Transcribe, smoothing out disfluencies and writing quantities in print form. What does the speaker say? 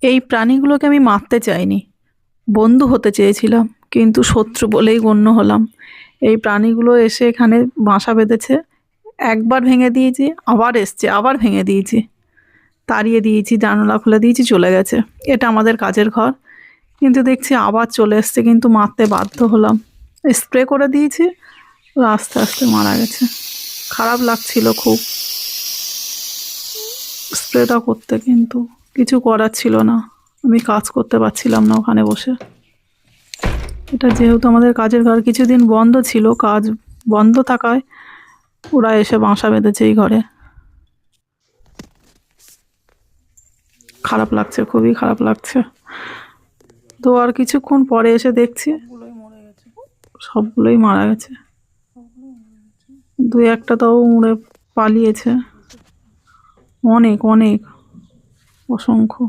এই প্রাণীগুলোকে আমি মারতে চাইনি, বন্ধু হতে চেয়েছিলাম, কিন্তু শত্রু বলেই গণ্য হলাম। এই প্রাণীগুলো এসে এখানে বাসা বেঁধেছে, একবার ভেঙে দিয়েছি, আবার এসছে, আবার ভেঙে দিয়েছি, তাড়িয়ে দিয়েছি, জানালা খুলে দিয়েছি, চলে গেছে। এটা আমাদের কাজের ঘর, কিন্তু দেখছি আবার চলে এসছে, কিন্তু মারতে বাধ্য হলাম। স্প্রে করে দিয়েছি, আস্তে আস্তে মারা গেছে। খারাপ লাগছিল খুব স্প্রেটা করতে, কিন্তু কিছু করার ছিল না, আমি কাজ করতে পারছিলাম না ওখানে বসে। এটা যেহেতু আমাদের কাজের ঘর, কিছুদিন বন্ধ ছিল, কাজ বন্ধ থাকায় ওরা এসে বাসা বেঁধেছে এই ঘরে। খারাপ লাগছে, খুবই খারাপ লাগছে। তো আর কিছুক্ষণ পরে এসে দেখছি সবগুলোই মারা গেছে। দুই একটা তাও উড়ে পালিয়েছে, অনেক অনেক, অসংখ্য।